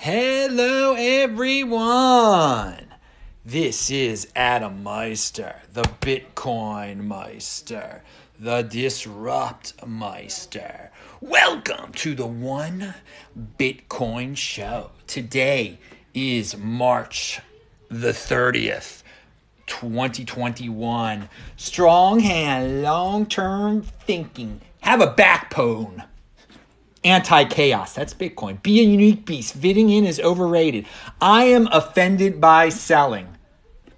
Hello, everyone. This is Adam Meister, the BitcoinMeister, the Disrupt Meister. Welcome to the One Bitcoin Show. Today is March the 30th, 2021. Strong hand, long-term thinking. Have a backbone. Anti-chaos. That's Bitcoin. Be a unique beast. Fitting in is overrated. I am offended by selling.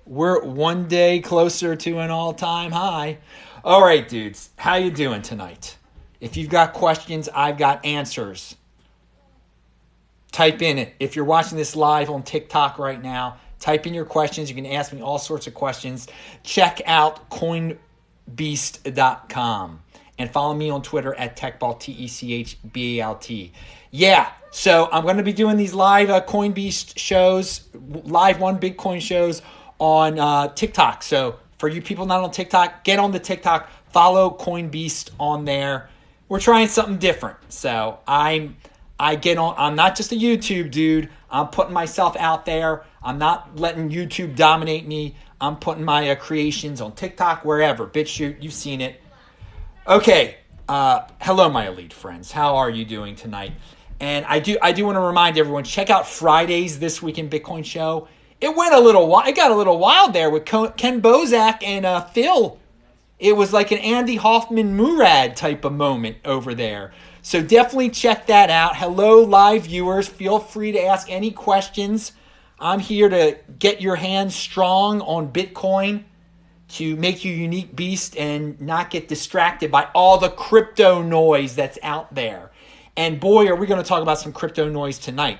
We're one day closer to an all-time high. All right, dudes. How you doing tonight? If you've got questions, I've got answers. Type in it. If you're watching this live on TikTok right now, type in your questions. You can ask me all sorts of questions. Check out coinbeast.com. And follow me on Twitter at TechBalt, TechBalt. Yeah, so I'm going to be doing these live CoinBeast shows, live One Bitcoin shows on TikTok. So for you people not on TikTok, get on the TikTok, follow CoinBeast on there. We're trying something different. So I'm not just a YouTube dude. I'm putting myself out there. I'm not letting YouTube dominate me. I'm putting my creations on TikTok, wherever. BitChute, you've seen it. Okay, hello, my elite friends. How are you doing tonight? And I do want to remind everyone, check out Friday's This Week in Bitcoin show. It got a little wild there with Ken Bozak and Phil. It was like an Andy Hoffman Murad type of moment over there. So definitely check that out. Hello, live viewers. Feel free to ask any questions. I'm here to get your hands strong on Bitcoin, to make you a unique beast and not get distracted by all the crypto noise that's out there. And boy, are we going to talk about some crypto noise tonight.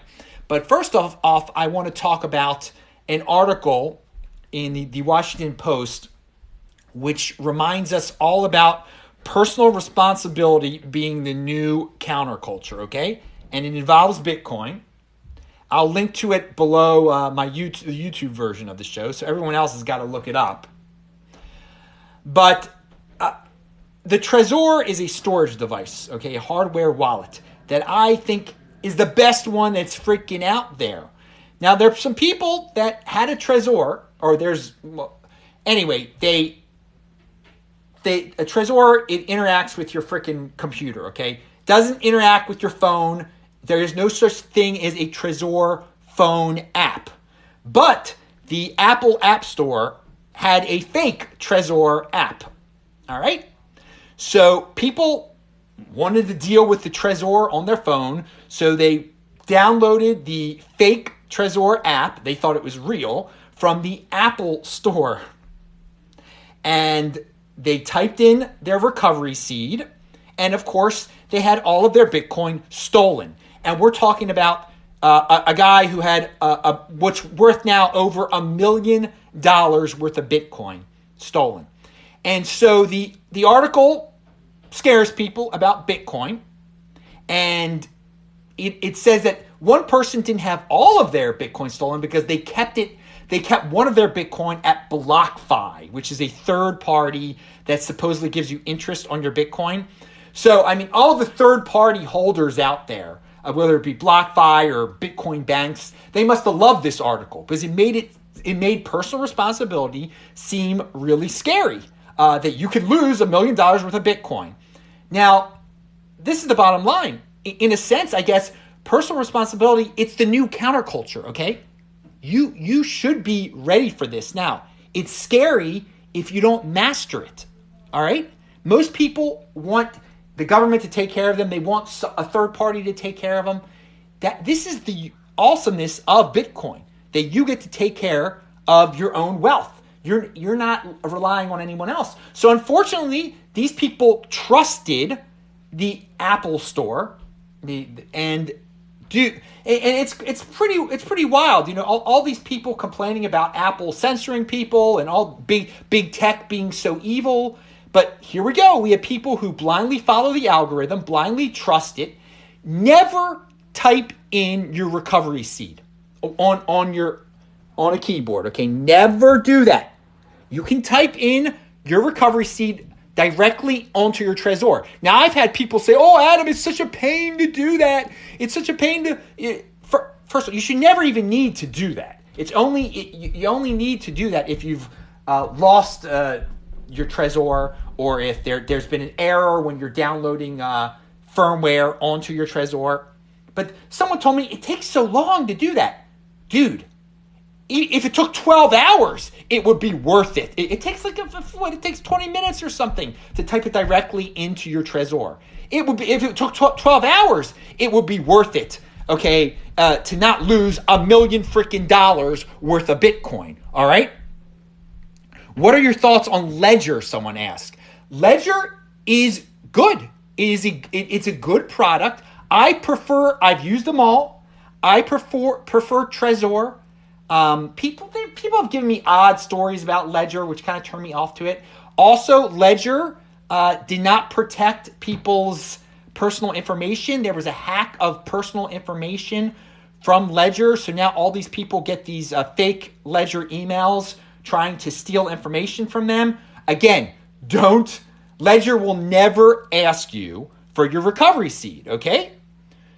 But first off, I want to talk about an article in the Washington Post, which reminds us all about personal responsibility being the new counterculture, okay? And it involves Bitcoin. I'll link to it below the YouTube version of the show, so everyone else has got to look it up. But the Trezor is a storage device, okay, a hardware wallet that I think is the best one that's freaking out there. Now, there's some people that had a Trezor, or a Trezor, it interacts with your freaking computer, okay? Doesn't interact with your phone. There is no such thing as a Trezor phone app. But the Apple App Store had a fake Trezor app. All right? So people wanted to deal with the Trezor on their phone, so they downloaded the fake Trezor app. They thought it was real from the Apple Store. And they typed in their recovery seed, and of course, they had all of their Bitcoin stolen. And we're talking about a guy who had what's worth now over $1 million worth of Bitcoin stolen. And so the article scares people about Bitcoin. And it says that one person didn't have all of their Bitcoin stolen because they kept one of their Bitcoin at BlockFi, which is a third party that supposedly gives you interest on your Bitcoin. So, I mean, all the third party holders out there, whether it be BlockFi or Bitcoin banks, they must have loved this article because it made personal responsibility seem really scary, that you could lose $1 million worth of Bitcoin. Now, this is the bottom line. In a sense, I guess, personal responsibility, it's the new counterculture, okay? You should be ready for this. Now, it's scary if you don't master it, all right? Most people want the government to take care of them. They want a third party to take care of them. This is the awesomeness of Bitcoin, that you get to take care of your own wealth. You're not relying on anyone else. So unfortunately, these people trusted the Apple Store, and it's pretty wild. You know, all these people complaining about Apple censoring people and all big tech being so evil. But here we go. We have people who blindly follow the algorithm, blindly trust it. Never type in your recovery seed on a keyboard, okay? Never do that. You can type in your recovery seed directly onto your Trezor. Now, I've had people say, "Oh, Adam, it's such a pain to do that. It's such a pain to..." First of all, you should never even need to do that. You only need to do that if you've lost your Trezor, or if there's been an error when you're downloading firmware onto your Trezor. But someone told me it takes so long to do that. Dude, if it took 12 hours, it would be worth it. It takes it takes 20 minutes or something to type it directly into your Trezor. It would be, if it took 12 hours, it would be worth it, okay, to not lose $1 million freaking dollars worth of Bitcoin, all right? What are your thoughts on Ledger, someone asked. Ledger is good. It's a good product. I've used them all. I prefer Trezor. People have given me odd stories about Ledger, which kind of turned me off to it. Also, Ledger did not protect people's personal information. There was a hack of personal information from Ledger. So now all these people get these fake Ledger emails trying to steal information from them. Again, Ledger will never ask you for your recovery seed, okay?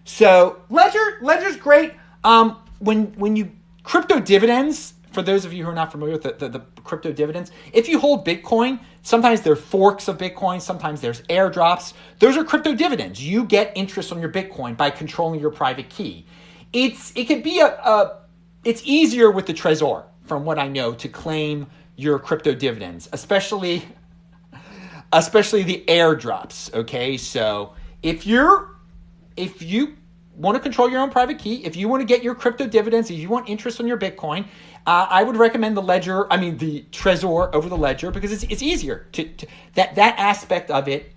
So Ledger's great. When you crypto dividends, for those of you who are not familiar with the crypto dividends, if you hold Bitcoin, sometimes there are forks of Bitcoin, sometimes there's airdrops. Those are crypto dividends. You get interest on your Bitcoin by controlling your private key. It's easier with the Trezor, from what I know, to claim your crypto dividends, especially the airdrops. Okay, so if you want to control your own private key, if you want to get your crypto dividends, if you want interest on your Bitcoin, I would recommend the Trezor over the Ledger, because it's easier. That aspect of it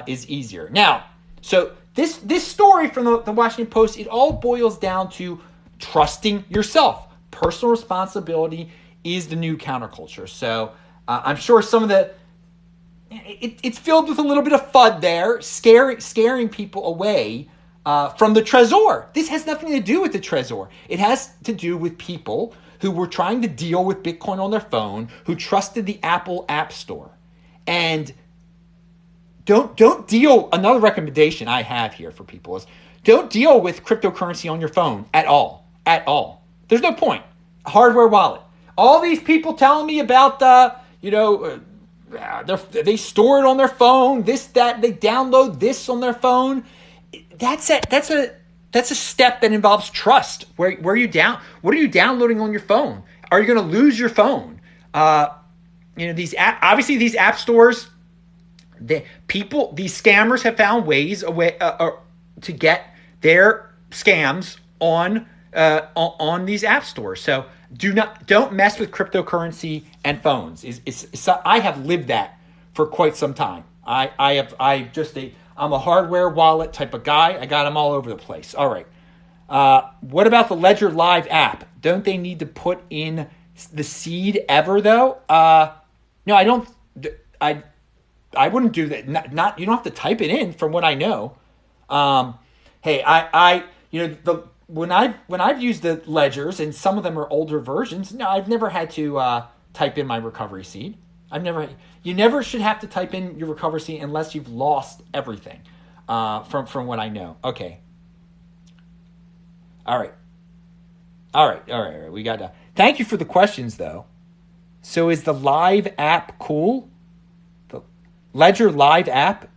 is easier. Now, so this story from the Washington Post, it all boils down to trusting yourself. Personal responsibility is the new counterculture. So I'm sure some of it's filled with a little bit of FUD there, scaring people away from the Trezor. This has nothing to do with the Trezor. It has to do with people who were trying to deal with Bitcoin on their phone, who trusted the Apple App Store. And don't deal, another recommendation I have here for people is, don't deal with cryptocurrency on your phone at all. There's no point. Hardware wallet. All these people telling me about they store it on their phone, they download this on their phone. That's a step that involves trust. What are you downloading on your phone? Are you going to lose your phone? These app stores, these scammers have found ways to get their scams on these app stores. So don't mess with cryptocurrency and phones. I have lived that for quite some time. I'm a hardware wallet type of guy. I got them all over the place. All right. What about the Ledger Live app? Don't they need to put in the seed ever though? No, I don't. I wouldn't do that. Not you don't have to type it in, from what I know. When I've used the ledgers, and some of them are older versions, no, I've never had to type in my recovery seed. You never should have to type in your recovery seed unless you've lost everything, from what I know. Okay. All right. We got to. Thank you for the questions, though. So is the Live app cool? The Ledger Live app?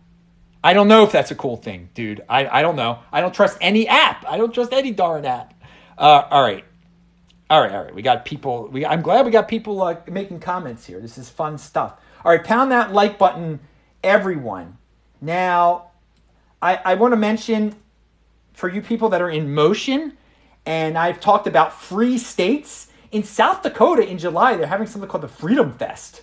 I don't know if that's a cool thing, dude. I don't know. I don't trust any app. I don't trust any darn app. All right. We got people. I'm glad we got people making comments here. This is fun stuff. All right, pound that like button, everyone. Now, I want to mention, for you people that are in motion, and I've talked about free states. In South Dakota in July, they're having something called the FreedomFest.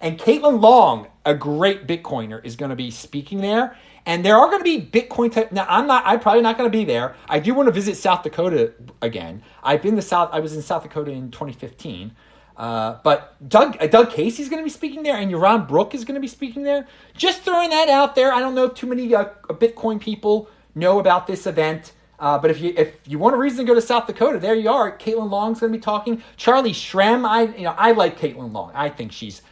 And Caitlin Long, a great Bitcoiner, is going to be speaking there. And there are going to be Bitcoin type. Now, I'm probably not going to be there. I do want to visit South Dakota again. I was in South Dakota in 2015. But Doug Casey's going to be speaking there, and Yaron Brook is going to be speaking there. Just throwing that out there. I don't know if too many Bitcoin people know about this event. But if you want a reason to go to South Dakota, there you are. Caitlin Long's going to be talking. Charlie Shrem, I like Caitlin Long. I think she's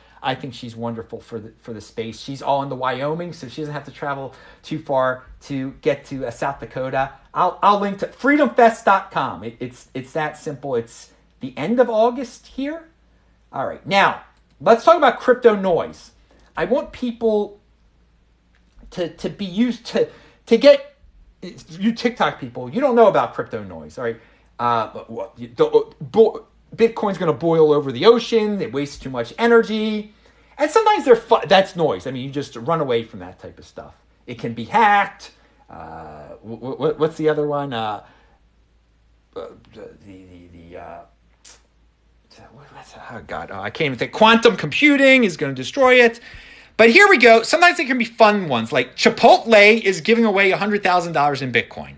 wonderful for the space. She's all in the Wyoming, so she doesn't have to travel too far to get to South Dakota. I'll link to FreedomFest.com. It's that simple. It's the end of August here. All right, now let's talk about crypto noise. I want people to be used to get you TikTok people. You don't know about crypto noise, all right? Bitcoin's going to boil over the ocean. It wastes too much energy, and sometimes that's noise. I mean, you just run away from that type of stuff. It can be hacked. What's the other one? Oh God, I can't even think. Quantum computing is going to destroy it. But here we go. Sometimes they can be fun ones, like Chipotle is giving away $100,000 in Bitcoin.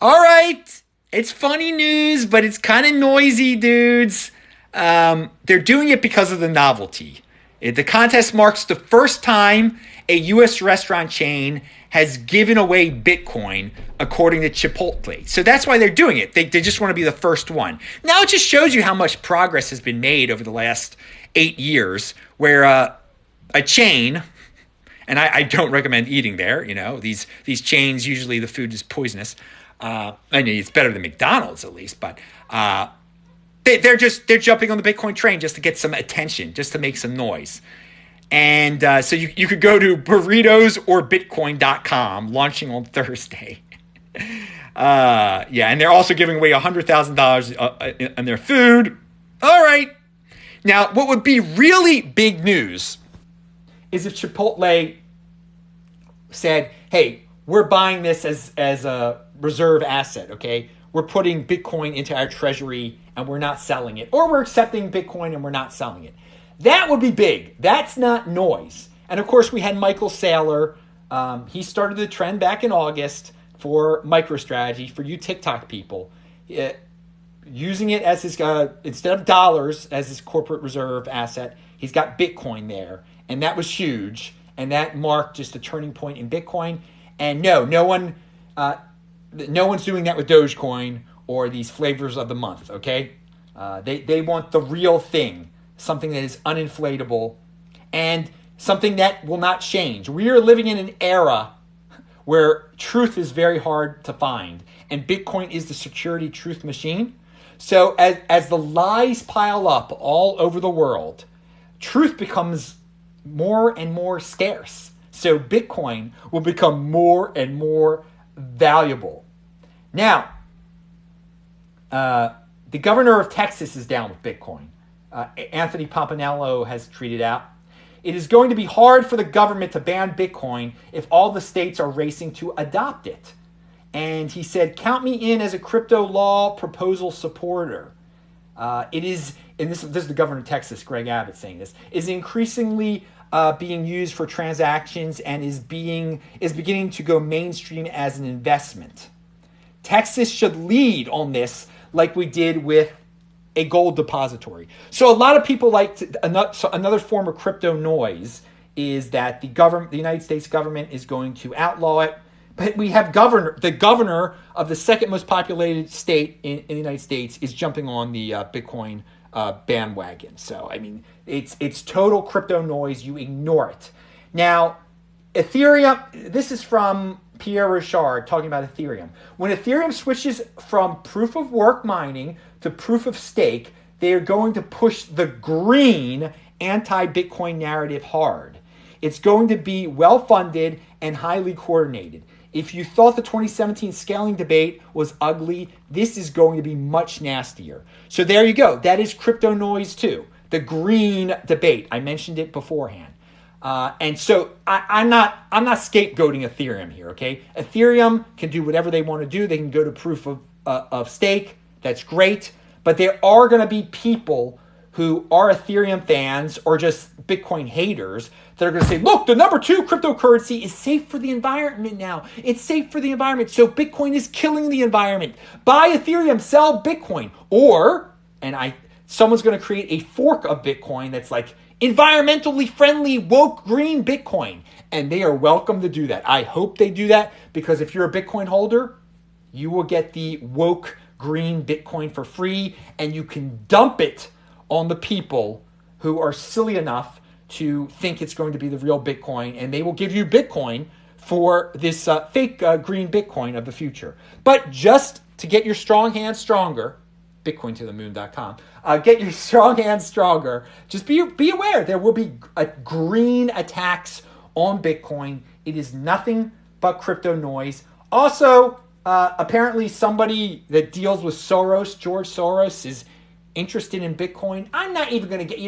All right, it's funny news, but it's kind of noisy, dudes. They're doing it because of the novelty. The contest marks the first time a U.S. restaurant chain has given away Bitcoin, according to Chipotle. So that's why they're doing it. They just want to be the first one. Now it just shows you how much progress has been made over the last 8 years, where a chain, and I don't recommend eating there. You know, these chains, usually the food is poisonous. I mean, it's better than McDonald's at least, but they're jumping on the Bitcoin train just to get some attention, just to make some noise. And so you could go to burritosorBitcoin.com, launching on Thursday. And they're also giving away $100,000 in their food. All right. Now, what would be really big news is if Chipotle said, hey, we're buying this as a reserve asset, okay? We're putting Bitcoin into our treasury and we're not selling it. Or we're accepting Bitcoin and we're not selling it. That would be big. That's not noise. And of course, we had Michael Saylor. He started the trend back in August for MicroStrategy, for you TikTok people, using it as his, instead of dollars, as his corporate reserve asset. He's got Bitcoin there. And that was huge. And that marked just a turning point in Bitcoin. And no one's doing that with Dogecoin or these flavors of the month, okay? They want the real thing. Something that is uninflatable and something that will not change. We are living in an era where truth is very hard to find, and Bitcoin is the security truth machine. So as the lies pile up all over the world, truth becomes more and more scarce. So Bitcoin will become more and more valuable. Now, the governor of Texas is down with Bitcoin. Anthony Pompanello has tweeted out, it is going to be hard for the government to ban Bitcoin if all the states are racing to adopt it. And he said, count me in as a crypto law proposal supporter. It is, and this is the governor of Texas, Greg Abbott, saying this, is increasingly being used for transactions and is beginning to go mainstream as an investment. Texas should lead on this like we did with a gold depository. So a lot of people like another form of crypto noise is that the United States government is going to outlaw it. But we have the governor of the second most populated state in the United States is jumping on the Bitcoin bandwagon. So I mean, it's total crypto noise. You ignore it. Now, Ethereum. This is from Pierre Rochard talking about Ethereum. When Ethereum switches from proof of work mining to proof of stake, they are going to push the green anti-Bitcoin narrative hard. It's going to be well-funded and highly coordinated. If you thought the 2017 scaling debate was ugly, this is going to be much nastier. So there you go. That is crypto noise too. The green debate. I mentioned it beforehand. And so I'm not scapegoating Ethereum here, okay? Ethereum can do whatever they want to do. They can go to proof of stake. That's great. But there are going to be people who are Ethereum fans or just Bitcoin haters that are going to say, look, the number 2 cryptocurrency is safe for the environment now. It's safe for the environment. So Bitcoin is killing the environment. Buy Ethereum, sell Bitcoin. Or, someone's going to create a fork of Bitcoin that's like environmentally friendly, woke, green Bitcoin. And they are welcome to do that. I hope they do that because if you're a Bitcoin holder, you will get the woke green Bitcoin for free and you can dump it on the people who are silly enough to think it's going to be the real Bitcoin, and they will give you Bitcoin for this fake green Bitcoin of the future. But just to get your strong hand stronger, bitcointothemoon.com, get your strong hand stronger, just be aware there will be green attacks on Bitcoin. It is nothing but crypto noise. Also, apparently somebody that deals with Soros, George Soros, is interested in Bitcoin. I'm not even going to get,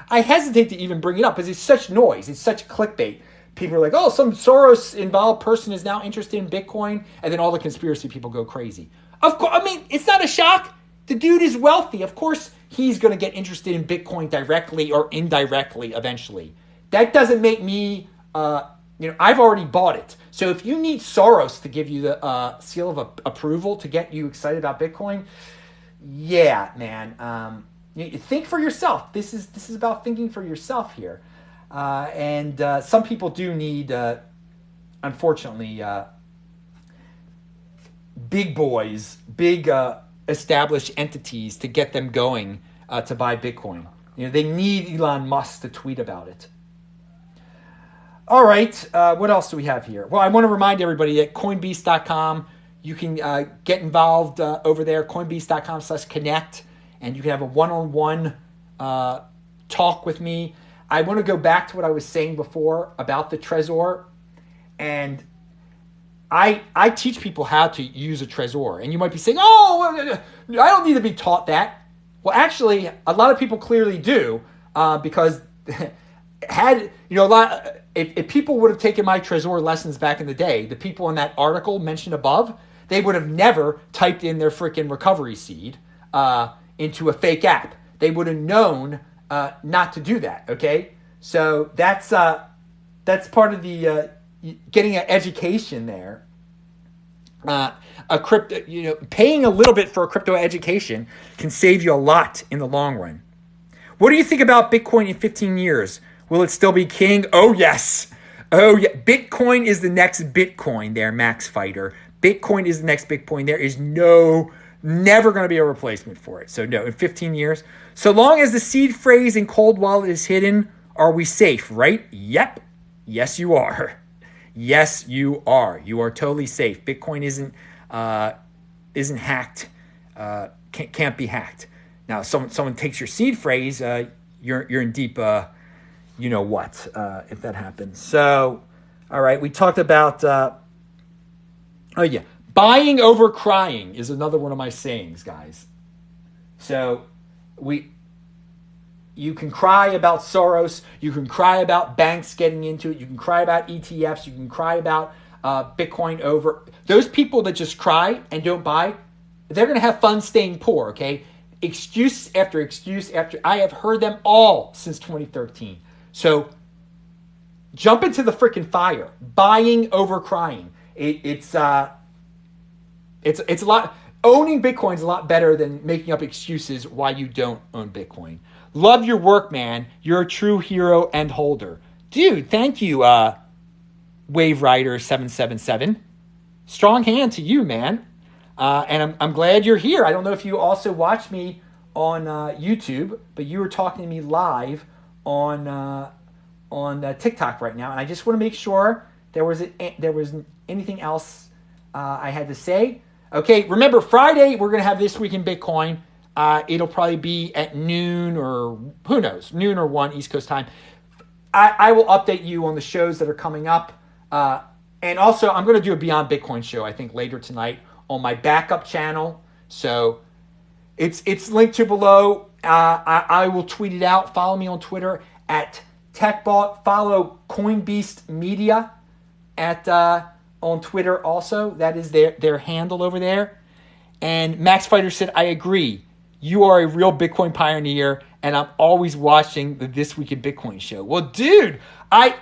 I hesitate to even bring it up because it's such noise. It's such clickbait. People are like, oh, some Soros-involved person is now interested in Bitcoin, and then all the conspiracy people go crazy. Of course, I mean, it's not a shock. The dude is wealthy. Of course, he's going to get interested in Bitcoin directly or indirectly eventually. That doesn't make me, I've already bought it. So if you need Soros to give you the seal of approval to get you excited about Bitcoin, yeah, man. Think for yourself. This is about thinking for yourself here. And some people do need, unfortunately, big boys, big established entities to get them going to buy Bitcoin. They need Elon Musk to tweet about it. All right, what else do we have here? Well, I want to remind everybody that Coinbeast.com, you can get involved over there, Coinbeast.com/connect, and you can have a one-on-one talk with me. I want to go back to what I was saying before about the Trezor, and I teach people how to use a Trezor. And you might be saying, oh, I don't need to be taught that. Well, actually, a lot of people clearly do, because if people would have taken my Trezor lessons back in the day, the people in that article mentioned above, they would have never typed in their freaking recovery seed into a fake app. They would have known not to do that. Okay, so that's part of the getting an education there. A crypto, paying a little bit for a crypto education can save you a lot in the long run. What do you think about Bitcoin in 15 years? Will it still be king? Oh, yes. Oh, yeah. Bitcoin is the next Bitcoin there, Max Fighter. Bitcoin is the next Bitcoin. There is never going to be a replacement for it. So no, in 15 years. So long as the seed phrase in cold wallet is hidden, are we safe, right? Yep. Yes, you are. Yes, you are. You are totally safe. Bitcoin isn't hacked. Can't be hacked. Now, someone takes your seed phrase, you're in deep, if that happens. So, all right, we talked about. Buying over crying is another one of my sayings, guys. So, you can cry about Soros. You can cry about banks getting into it. You can cry about ETFs. You can cry about Bitcoin over. Those people that just cry and don't buy, they're going to have fun staying poor, okay? Excuse after excuse after. I have heard them all since 2013. So jump into the freaking fire. Buying over crying. It's a lot. Owning Bitcoin is a lot better than making up excuses why you don't own Bitcoin. Love your work, man. You're a true hero and holder. Dude, thank you, Wave Rider 777. Strong hand to you, man. And I'm glad you're here. I don't know if you also watch me on YouTube, but you were talking to me live on TikTok right now. And I just want to make sure there was anything else I had to say. Okay, remember, Friday, we're going to have This Week in Bitcoin. It'll probably be at noon or who knows, noon or 1 East Coast time. I will update you on the shows that are coming up. And also, I'm going to do a Beyond Bitcoin show, I think, later tonight on my backup channel. So it's linked to below. I will tweet it out. Follow me on Twitter at TechBot. Follow Coinbeast Media on Twitter also. That is their handle over there. And Max Fighter said, I agree. You are a real Bitcoin pioneer, and I'm always watching the This Week in Bitcoin show. Well, dude, I'm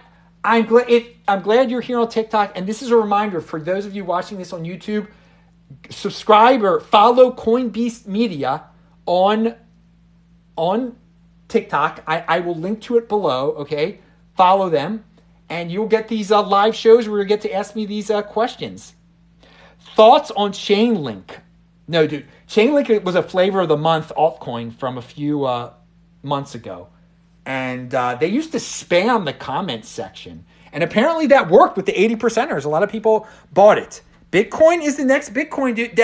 glad you're here on TikTok, and this is a reminder for those of you watching this on YouTube, subscribe or follow Coinbeast Media on TikTok. I will link to it below, okay? Follow them, and you'll get these live shows where you get to ask me these questions. Thoughts on Chainlink? No, dude. Chainlink was a flavor of the month altcoin from a few months ago. And they used to spam the comments section. And apparently that worked with the 80%ers. A lot of people bought it. Bitcoin is the next Bitcoin, dude.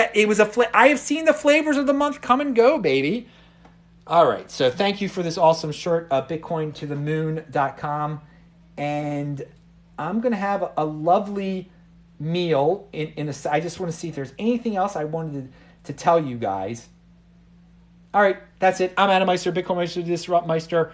I have seen the flavors of the month come and go, baby. All right. So thank you for this awesome shirt, bitcointothemoon.com. And I'm going to have a lovely meal. I just want to see if there's anything else I wanted to tell you guys. All right. That's it. I'm Adam Meister, BitcoinMeister, Disrupt Meister.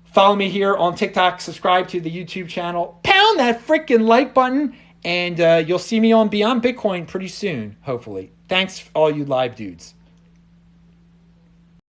Follow me here on TikTok. Subscribe to the YouTube channel. Pound that freaking like button. And you'll see me on Beyond Bitcoin pretty soon, hopefully. Thanks, all you live dudes.